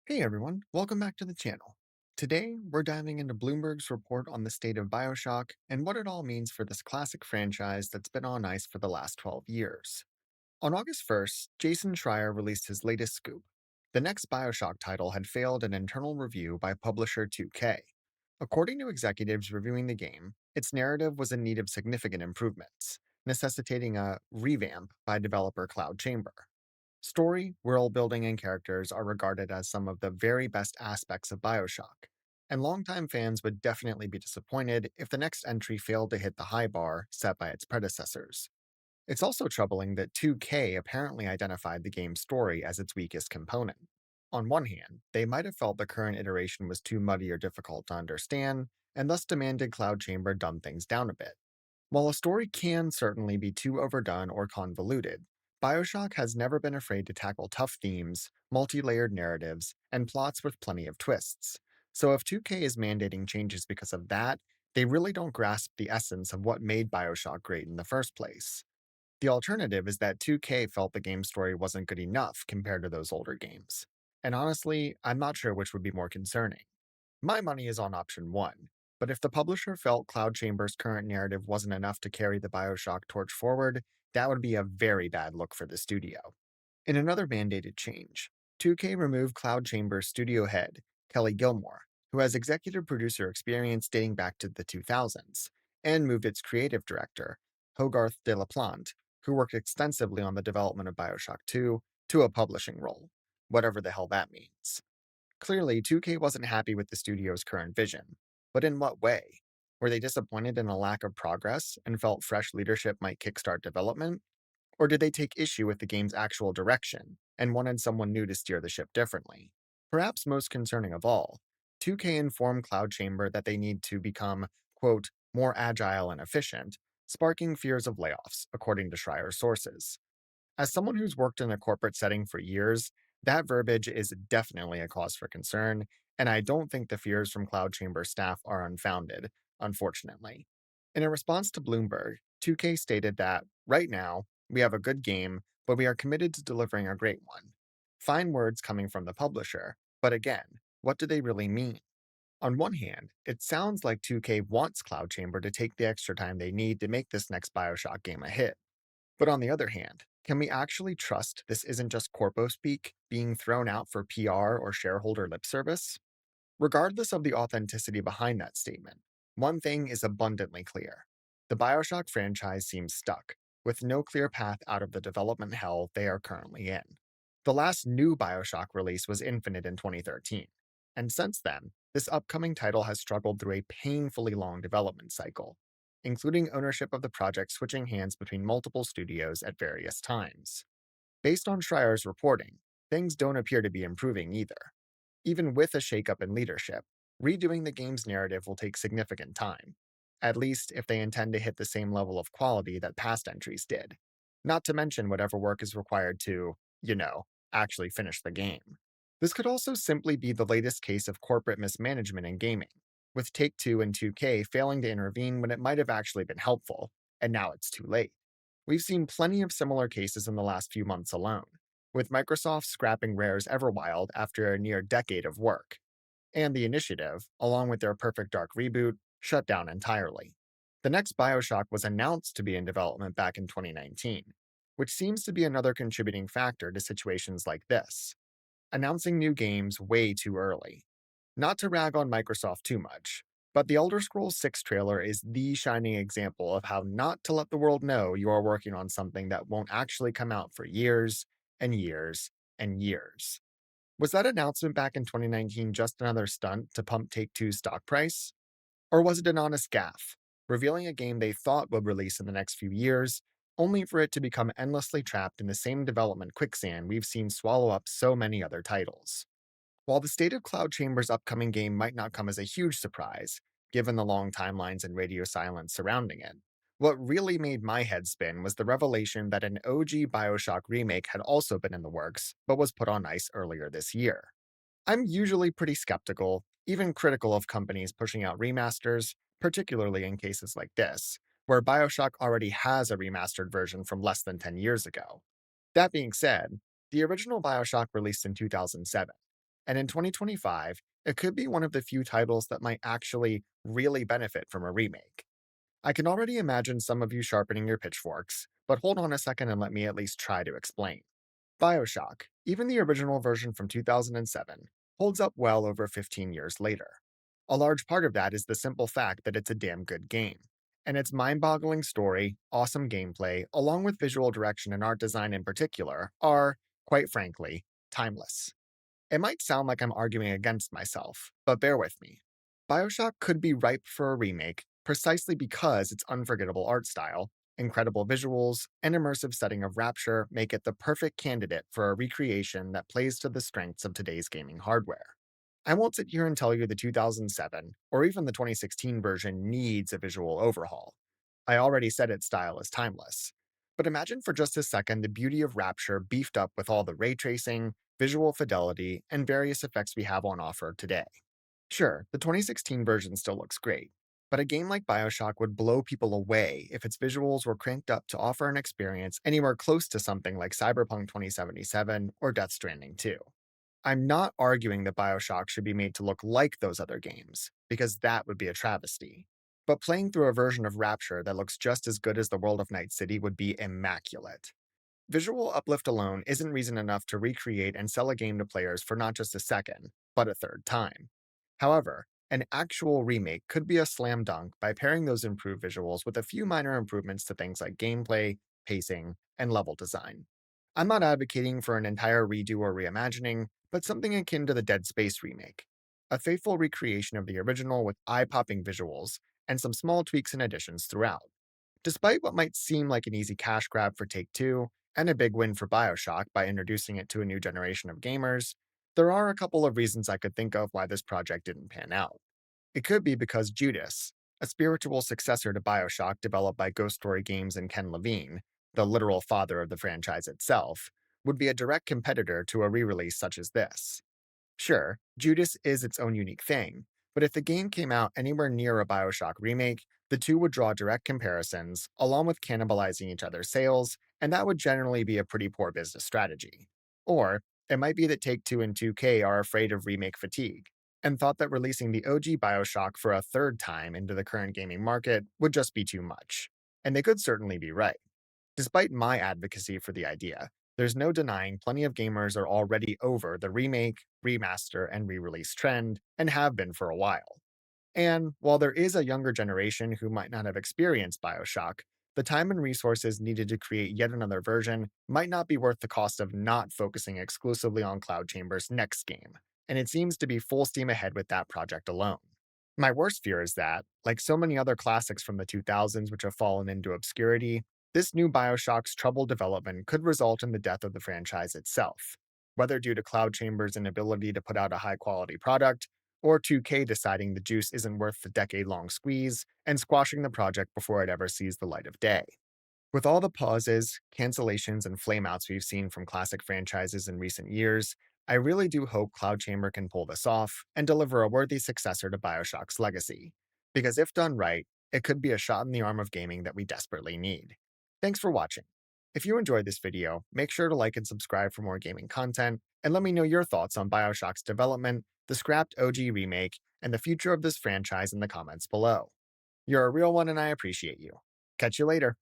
Hey everyone, welcome back to the channel. Today, we're diving into Bloomberg's report on the state of Bioshock and what it all means for this classic franchise that's been on ice for the last 12 years. On August 1st, Jason Schreier released his latest scoop. The next Bioshock title had failed an internal review by publisher 2K. According to executives reviewing the game, its narrative was in need of significant improvements, necessitating a revamp by developer Cloud Chamber. Story, world building, and characters are regarded as some of the very best aspects of Bioshock, and longtime fans would definitely be disappointed if the next entry failed to hit the high bar set by its predecessors. It's also troubling that 2K apparently identified the game's story as its weakest component. On one hand, they might have felt the current iteration was too muddy or difficult to understand, and thus demanded Cloud Chamber dumb things down a bit. While a story can certainly be too overdone or convoluted, Bioshock has never been afraid to tackle tough themes, multi layered narratives, and plots with plenty of twists. So if 2K is mandating changes because of that, they really don't grasp the essence of what made Bioshock great in the first place. The alternative is that 2K felt the game story wasn't good enough compared to those older games. And honestly, I'm not sure which would be more concerning. My money is on option one, but if the publisher felt Cloud Chamber's current narrative wasn't enough to carry the Bioshock torch forward, that would be a very bad look for the studio. In another mandated change, 2K removed Cloud Chamber's studio head, Kelly Gilmore, who has executive producer experience dating back to the 2000s, and moved its creative director, Hogarth de la Plante, who worked extensively on the development of Bioshock 2, to a publishing role, whatever the hell that means. Clearly, 2K wasn't happy with the studio's current vision. But in what way? Were they disappointed in a lack of progress and felt fresh leadership might kickstart development? Or did they take issue with the game's actual direction and wanted someone new to steer the ship differently? Perhaps most concerning of all, 2K informed Cloud Chamber that they need to become, quote, more agile and efficient, sparking fears of layoffs, according to Schreier's sources. As someone who's worked in a corporate setting for years, that verbiage is definitely a cause for concern, and I don't think the fears from Cloud Chamber staff are unfounded, unfortunately. In a response to Bloomberg, 2K stated that, right now, we have a good game, but we are committed to delivering a great one. Fine words coming from the publisher, but again, what do they really mean? On one hand, it sounds like 2K wants Cloud Chamber to take the extra time they need to make this next Bioshock game a hit. But on the other hand, can we actually trust this isn't just corpo speak being thrown out for PR or shareholder lip service? Regardless of the authenticity behind that statement, one thing is abundantly clear. The Bioshock franchise seems stuck, with no clear path out of the development hell they are currently in. The last new Bioshock release was Infinite in 2013, and since then, this upcoming title has struggled through a painfully long development cycle, including ownership of the project switching hands between multiple studios at various times. Based on Schreier's reporting, things don't appear to be improving either. Even with a shakeup in leadership, redoing the game's narrative will take significant time, at least if they intend to hit the same level of quality that past entries did. Not to mention whatever work is required to, actually finish the game. This could also simply be the latest case of corporate mismanagement in gaming, with Take Two and 2K failing to intervene when it might have actually been helpful, and now it's too late. We've seen plenty of similar cases in the last few months alone, with Microsoft scrapping Rare's Everwild after a near decade of work, and the initiative, along with their Perfect Dark reboot, shut down entirely. The next Bioshock was announced to be in development back in 2019, which seems to be another contributing factor to situations like this, announcing new games way too early. Not to rag on Microsoft too much, but the Elder Scrolls 6 trailer is the shining example of how not to let the world know you are working on something that won't actually come out for years and years and years. Was that announcement back in 2019 just another stunt to pump Take Two's stock price? Or was it an honest gaffe, revealing a game they thought would release in the next few years, only for it to become endlessly trapped in the same development quicksand we've seen swallow up so many other titles? While the state of Cloud Chamber's upcoming game might not come as a huge surprise, given the long timelines and radio silence surrounding it, what really made my head spin was the revelation that an OG Bioshock remake had also been in the works, but was put on ice earlier this year. I'm usually pretty skeptical, even critical of companies pushing out remasters, particularly in cases like this, where Bioshock already has a remastered version from less than 10 years ago. That being said, the original Bioshock released in 2007, and in 2025, it could be one of the few titles that might actually really benefit from a remake. I can already imagine some of you sharpening your pitchforks, but hold on a second and let me at least try to explain. Bioshock, even the original version from 2007, holds up well over 15 years later. A large part of that is the simple fact that it's a damn good game. And its mind boggling story, awesome gameplay, along with visual direction and art design in particular, are, quite frankly, timeless. It might sound like I'm arguing against myself, but bear with me. Bioshock could be ripe for a remake precisely because its unforgettable art style, incredible visuals, and immersive setting of Rapture make it the perfect candidate for a recreation that plays to the strengths of today's gaming hardware. I won't sit here and tell you the 2007 or even the 2016 version needs a visual overhaul. I already said its style is timeless. But imagine for just a second the beauty of Rapture beefed up with all the ray tracing, visual fidelity, and various effects we have on offer today. Sure, the 2016 version still looks great, but a game like Bioshock would blow people away if its visuals were cranked up to offer an experience anywhere close to something like Cyberpunk 2077 or Death Stranding 2. I'm not arguing that Bioshock should be made to look like those other games, because that would be a travesty. But playing through a version of Rapture that looks just as good as the world of Night City would be immaculate. Visual uplift alone isn't reason enough to recreate and sell a game to players for not just a second, but a third time. However, an actual remake could be a slam dunk by pairing those improved visuals with a few minor improvements to things like gameplay, pacing, and level design. I'm not advocating for an entire redo or reimagining, but something akin to the Dead Space remake. A faithful recreation of the original with eye popping visuals and some small tweaks and additions throughout. Despite what might seem like an easy cash grab for Take Two, and a big win for Bioshock by introducing it to a new generation of gamers, there are a couple of reasons I could think of why this project didn't pan out. It could be because Judas, a spiritual successor to Bioshock developed by Ghost Story Games and Ken Levine, the literal father of the franchise itself, would be a direct competitor to a re release such as this. Sure, Judas is its own unique thing, but if the game came out anywhere near a Bioshock remake, the two would draw direct comparisons, along with cannibalizing each other's sales, and that would generally be a pretty poor business strategy. Or, it might be that Take Two and 2K are afraid of remake fatigue, and thought that releasing the OG Bioshock for a third time into the current gaming market would just be too much. And they could certainly be right. Despite my advocacy for the idea, there's no denying plenty of gamers are already over the remake, remaster, and re release trend, and have been for a while. And while there is a younger generation who might not have experienced Bioshock, the time and resources needed to create yet another version might not be worth the cost of not focusing exclusively on Cloud Chamber's next game, and it seems to be full steam ahead with that project alone. My worst fear is that, like so many other classics from the 2000s which have fallen into obscurity, this new Bioshock's troubled development could result in the death of the franchise itself, whether due to Cloud Chamber's inability to put out a high quality product, or 2K deciding the juice isn't worth the decade long squeeze and squashing the project before it ever sees the light of day. With all the pauses, cancellations, and flameouts we've seen from classic franchises in recent years, I really do hope Cloud Chamber can pull this off and deliver a worthy successor to Bioshock's legacy. Because if done right, it could be a shot in the arm of gaming that we desperately need. Thanks for watching. If you enjoyed this video, make sure to like and subscribe for more gaming content, and let me know your thoughts on Bioshock's development, the scrapped OG remake, and the future of this franchise in the comments below. You're a real one and I appreciate you. Catch you later.